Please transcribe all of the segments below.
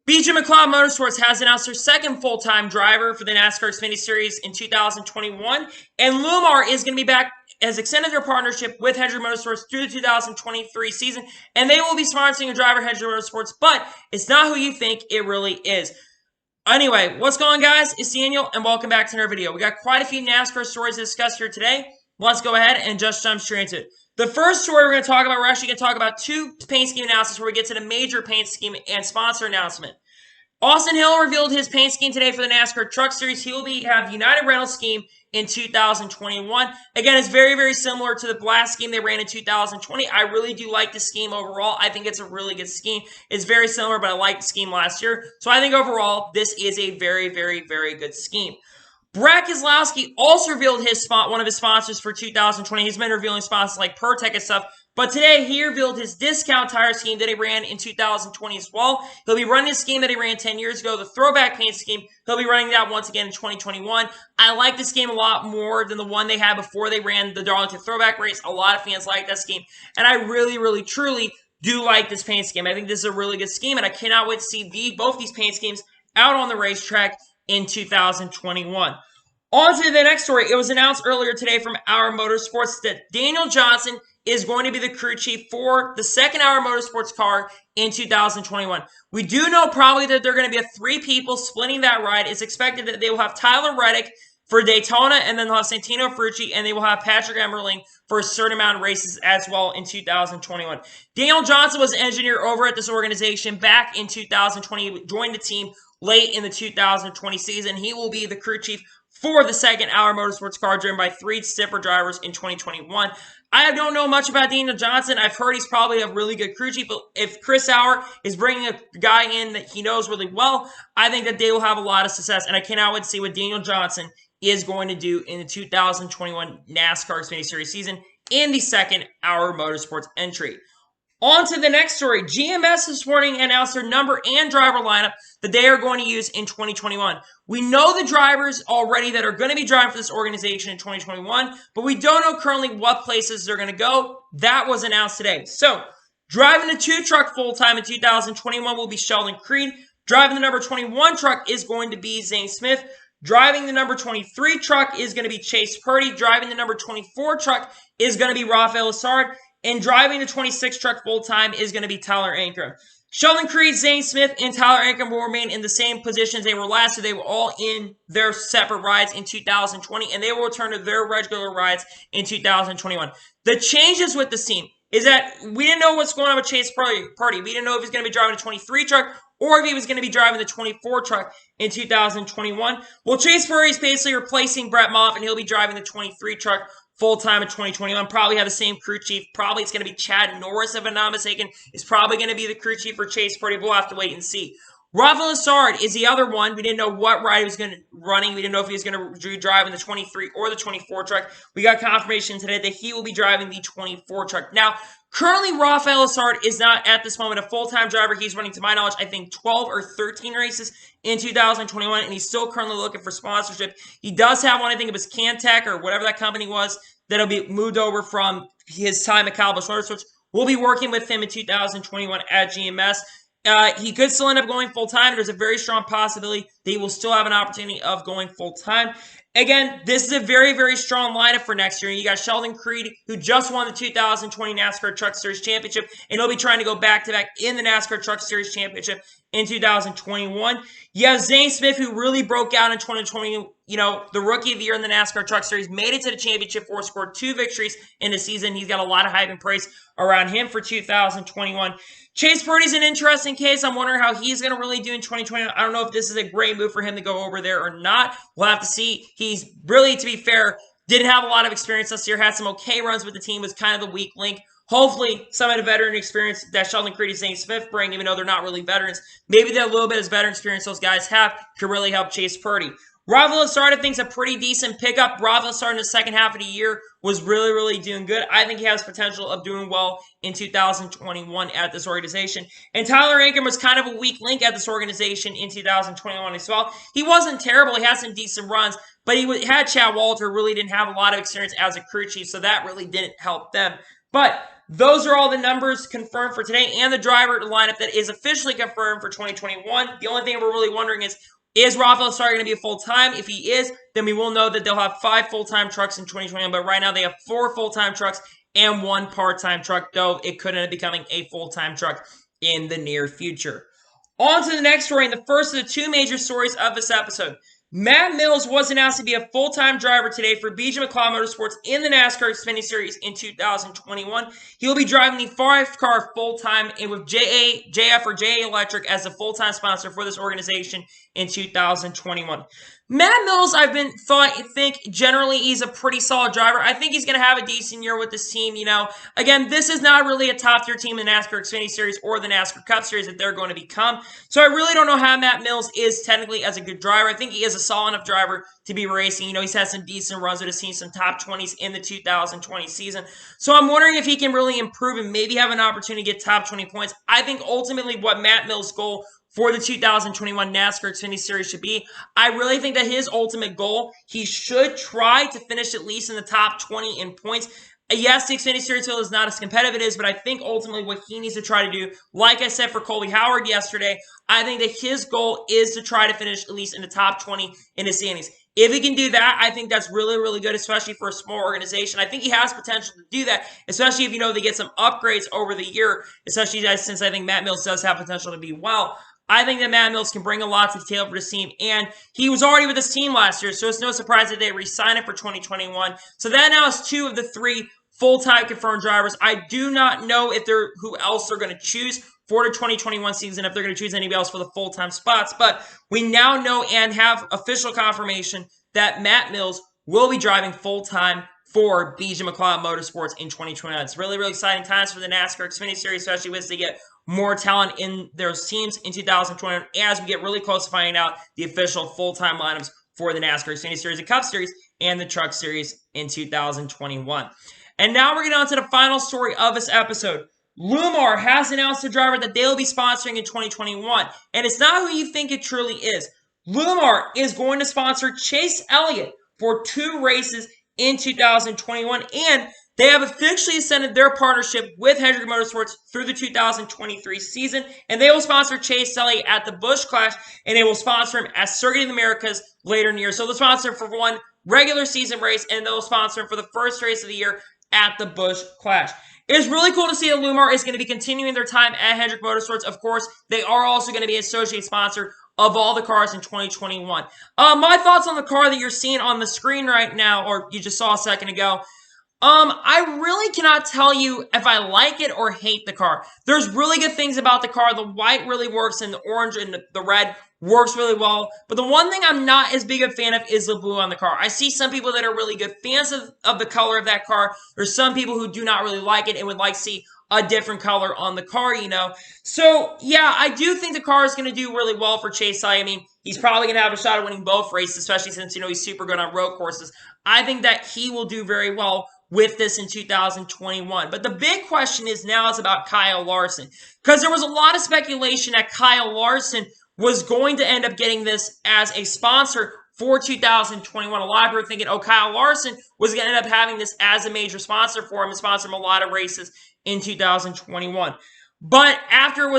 McLeod Motorsports has announced their second full-time driver for the NASCAR Xfinity Series in 2021, and LLumar is going to be back, has extended their partnership with Hendrick Motorsports through the 2023 season, and they will be sponsoring a driver, Hendrick Motorsports, but it's not who you think it really is. Anyway, what's going on, guys? It's Daniel, and welcome back to another video. We got quite a few NASCAR stories to discuss here today. Let's go ahead and just jump straight into it. The first story we're going to talk about, we're actually going to talk about two paint scheme announcements where we get to the major paint scheme and sponsor announcement. Austin Hill revealed his paint scheme today for the NASCAR Truck Series. He will have the United Rentals scheme in 2021. Again, it's very, very similar to the last scheme they ran in 2020. I really do like the scheme overall. I think it's a really good scheme. It's very similar, but I liked the scheme last year. So I think overall, this is a very, very, very good scheme. Keselowski also revealed one of his sponsors for 2020. He's been revealing sponsors like Pertec and stuff. But today, he revealed his discount tire scheme that he ran in 2020 as well. He'll be running his scheme that he ran 10 years ago, the throwback paint scheme. He'll be running that once again in 2021. I like this scheme a lot more than the one they had before they ran the Darlington throwback race. A lot of fans like that scheme. And I really, really, truly do like this paint scheme. I think this is a really good scheme, and I cannot wait to see both these paint schemes out on the racetrack in 2021. On to the next story. It was announced earlier today from Our Motorsports that Daniel Johnson is going to be the crew chief for the second Our Motorsports car in 2021. We do know probably that they're going to be three people splitting that ride. It's expected that they will have Tyler Reddick for Daytona, and then they'll have Santino Ferrucci, and they will have Patrick Emerling for a certain amount of races as well in 2021. Daniel Johnson was an engineer over at this organization back in 2020. He joined the team late in the 2020 season. He will be the crew chief for the second Our Motorsports car driven by three stiffer drivers in 2021. I don't know much about Daniel Johnson. I've heard he's probably a really good crew chief, but if Chris Sauer is bringing a guy in that he knows really well, I think that they will have a lot of success, and I cannot wait to see what Daniel Johnson is going to do in the 2021 NASCAR Xfinity Series season in the second Our Motorsports entry. On to the next story. GMS this morning announced their number and driver lineup that they are going to use in 2021. We know the drivers already that are going to be driving for this organization in 2021, but we don't know currently what places they're going to go. That was announced today. So, driving the 2 truck full-time in 2021 will be Sheldon Creed. Driving the number 21 truck is going to be Zane Smith. Driving the number 23 truck is going to be Chase Purdy. Driving the number 24 truck is going to be Rafael Lessard. And driving the 26 truck full-time is going to be Tyler Ankrum. Sheldon Creed, Zane Smith, and Tyler Ankrum will remain in the same positions they were last year. They were all in their separate rides in 2020, and they will return to their regular rides in 2021. The changes with the team is that we didn't know what's going on with Chase Purdy. We didn't know if he's going to be driving the 23 truck or if he was going to be driving the 24 truck in 2021. Well, Chase Purdy is basically replacing Brett Moffitt, and he'll be driving the 23 truck full-time in 2021. Probably have the same crew chief. Probably it's going to be Chad Norris, if I'm not mistaken. Is probably going to be the crew chief for Chase Purdy. We'll have to wait and see. Rafael Lessard is the other one. We didn't know what ride he was going to running. We didn't know if he was going to be driving the 23 or the 24 truck. We got confirmation today that he will be driving the 24 truck. Now, currently, Rafael Lessard is not at this moment a full-time driver. He's running, to my knowledge, I think 12 or 13 races in 2021, and he's still currently looking for sponsorship. He does have one, I think it was Cantech or whatever that company was, that'll be moved over from his time at McLeod Motorsports. We'll be working with him in 2021 at GMS. He could still end up going full-time. There's a very strong possibility that he will still have an opportunity of going full-time. Again, this is a very, very strong lineup for next year. You got Sheldon Creed, who just won the 2020 NASCAR Truck Series Championship, and he'll be trying to go back-to-back in the NASCAR Truck Series Championship in 2021. You have Zane Smith, who really broke out in 2020, the Rookie of the Year in the NASCAR Truck Series, made it to the championship four, scored 2 victories in the season. He's got a lot of hype and praise around him for 2021. Chase Purdy's an interesting case. I'm wondering how he's going to really do in 2020. I don't know if this is a great move for him to go over there or not. We'll have to see. He's really, to be fair, didn't have a lot of experience this year. Had some okay runs with the team. Was kind of the weak link. Hopefully, some of the veteran experience that Sheldon Creed and Zane Smith bring, even though they're not really veterans, maybe that little bit of veteran experience those guys have could really help Chase Purdy. Rafael Lessard, I think, is a pretty decent pickup. Rafael Lessard in the second half of the year was really, really doing good. I think he has potential of doing well in 2021 at this organization. And Tyler Ankrum was kind of a weak link at this organization in 2021 as well. He wasn't terrible. He had some decent runs, but he had Chad Walter, really didn't have a lot of experience as a crew chief, so that really didn't help them. But those are all the numbers confirmed for today and the driver lineup that is officially confirmed for 2021. The only thing we're really wondering is Rafael Starr going to be a full-time? If he is, then we will know that they'll have 5 full-time trucks in 2021. But right now they have 4 full-time trucks and 1 part-time truck, though it could end up becoming a full-time truck in the near future. On to the next story, and the first of the 2 major stories of this episode. Matt Mills was announced to be a full-time driver today for BJ McLeod Motorsports in the NASCAR Xfinity Series in 2021. He will be driving the 5-car full-time and with JF or JA Electric as a full-time sponsor for this organization in 2021. Matt Mills, think generally he's a pretty solid driver. I think he's going to have a decent year with this team. Again, this is not really a top-tier team in the NASCAR Xfinity Series or the NASCAR Cup Series that they're going to become. So I really don't know how Matt Mills is technically as a good driver. I think he is a solid enough driver to be racing. He's had some decent runs with his team, some top 20s in the 2020 season. So I'm wondering if he can really improve and maybe have an opportunity to get top 20 points. I think ultimately what Matt Mills' goal for the 2021 NASCAR Xfinity Series should be. I really think that his ultimate goal, he should try to finish at least in the top 20 in points. Yes, the Xfinity Series field is not as competitive as it is, but I think ultimately what he needs to try to do, like I said for Colby Howard yesterday, I think that his goal is to try to finish at least in the top 20 in the standings. If he can do that, I think that's really, really good, especially for a small organization. I think he has potential to do that, especially if they get some upgrades over the year, especially since I think Matt Mills does have potential to be well. I think that Matt Mills can bring a lot to the table for this team, and he was already with this team last year, so it's no surprise that they re-signed him for 2021. So that now is 2 of the 3 full-time confirmed drivers. I do not know who else they're going to choose for the 2021 season, if they're going to choose anybody else for the full-time spots, but we now know and have official confirmation that Matt Mills will be driving full-time for BJ McLeod Motorsports in 2021. It's really, really exciting times for the NASCAR Xfinity Series, especially as they get more talent in their teams in 2021 as we get really close to finding out the official full-time lineups for the NASCAR Xfinity Series, the Cup Series, and the Truck Series in 2021. And now we're getting on to the final story of this episode. LLumar has announced a driver that they'll be sponsoring in 2021, and it's not who you think it truly is. LLumar is going to sponsor Chase Elliott for 2 races in 2021, and they have officially extended their partnership with Hendrick Motorsports through the 2023 season, and they will sponsor Chase Elliott at the Busch Clash, and they will sponsor him at Circuit of the Americas later in the year. So they'll sponsor him for 1 regular season race, and they'll sponsor him for the first race of the year at the Busch Clash. It's really cool to see that LLumar is going to be continuing their time at Hendrick Motorsports. Of course, they are also going to be an associate sponsor of all the cars in 2021. My thoughts on the car that you're seeing on the screen right now, or you just saw a second ago, I really cannot tell you if I like it or hate the car. There's really good things about the car. The white really works, and the orange and the red works really well. But the one thing I'm not as big a fan of is the blue on the car. I see some people that are really good fans of the color of that car. There's some people who do not really like it and would like to see a different color on the car, So, yeah, I do think the car is going to do really well for Chase Elliott. I mean, he's probably going to have a shot at winning both races, especially since, he's super good on road courses. I think that he will do very well with this in 2021. But the big question is about Kyle Larson, because there was a lot of speculation that Kyle Larson was going to end up getting this as a sponsor for 2021. A lot of people are thinking, Kyle Larson was going to end up having this as a major sponsor for him and sponsor him a lot of races in 2021. But after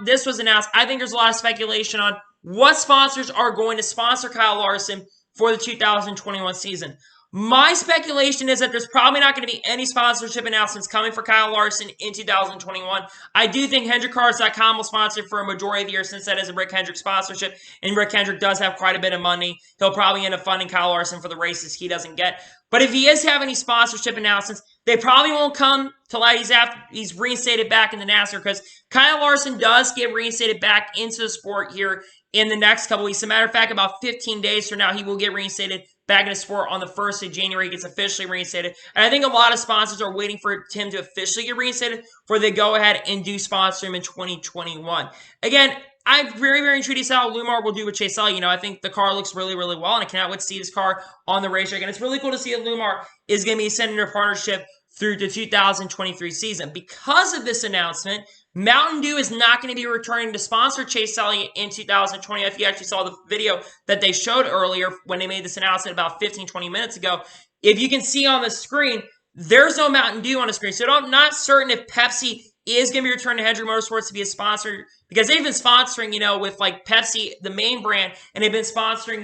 this was announced, I think there's a lot of speculation on what sponsors are going to sponsor Kyle Larson for the 2021 season. My speculation is that there's probably not going to be any sponsorship announcements coming for Kyle Larson in 2021. I do think HendrickCars.com will sponsor for a majority of the year, since that is a Rick Hendrick sponsorship, and Rick Hendrick does have quite a bit of money. He'll probably end up funding Kyle Larson for the races he doesn't get. But if he is having any sponsorship announcements, they probably won't come till after he's reinstated back in the NASCAR, because Kyle Larson does get reinstated back into the sport here in the next couple weeks. As a matter of fact, about 15 days from now, he will get reinstated back in the sport on the 1st of January. He gets officially reinstated. And I think a lot of sponsors are waiting for him to officially get reinstated before they go ahead and do sponsor him in 2021. Again, I'm very, very intrigued to see how LLumar will do with Chase Elliott. I think the car looks really, really well, and I cannot wait to see this car on the racetrack. And it's really cool to see that LLumar is going to be extending their partnership through the 2023 season. Because of this announcement, Mountain Dew is not going to be returning to sponsor Chase Elliott in 2020. If you actually saw the video that they showed earlier when they made this announcement about 15-20 minutes ago, if you can see on the screen, there's no Mountain Dew on the screen. So I'm not certain if Pepsi is going to be returning to Hendrick Motorsports to be a sponsor, because they've been sponsoring, with like Pepsi, the main brand, and they've been sponsoring,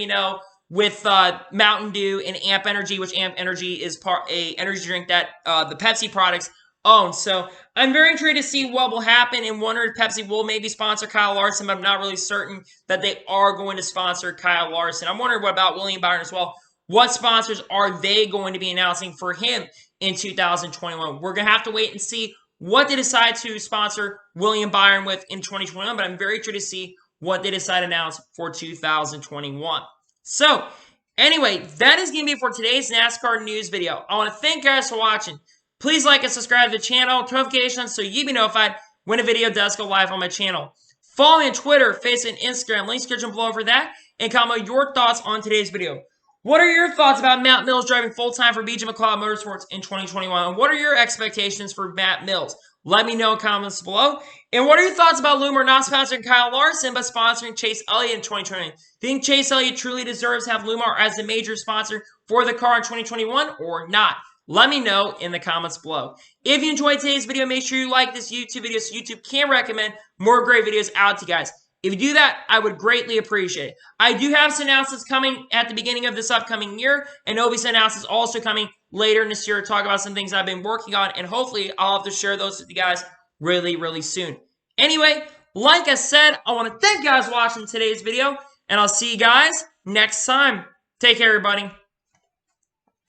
with Mountain Dew and Amp Energy, which Amp Energy is a energy drink that the Pepsi products own. So I'm very intrigued to see what will happen, and wonder if Pepsi will maybe sponsor Kyle Larson, but I'm not really certain that they are going to sponsor Kyle Larson. I'm wondering what about William Byron as well. What sponsors are they going to be announcing for him in 2021? We're going to have to wait and see what they decide to sponsor William Byron with in 2021, but I'm very interested to see what they decide to announce for 2021. So, anyway, that is going to be for today's NASCAR news video. I want to thank you guys for watching. Please like and subscribe to the channel, turn notifications so you be notified when a video does go live on my channel. Follow me on Twitter, Facebook, and Instagram. Links description below for that, and comment your thoughts on today's video. What are your thoughts about Matt Mills driving full-time for BJ McLeod Motorsports in 2021? And what are your expectations for Matt Mills? Let me know in comments below. And what are your thoughts about LLumar not sponsoring Kyle Larson, but sponsoring Chase Elliott in 2020? Think Chase Elliott truly deserves to have LLumar as the major sponsor for the car in 2021 or not? Let me know in the comments below. If you enjoyed today's video, make sure you like this YouTube video so YouTube can recommend more great videos out to you guys. If you do that, I would greatly appreciate it. I do have some announcements coming at the beginning of this upcoming year, and there'll be some announcements also coming later in this year to talk about some things I've been working on, and hopefully I'll have to share those with you guys really, really soon. Anyway, like I said, I want to thank you guys for watching today's video, and I'll see you guys next time. Take care, everybody.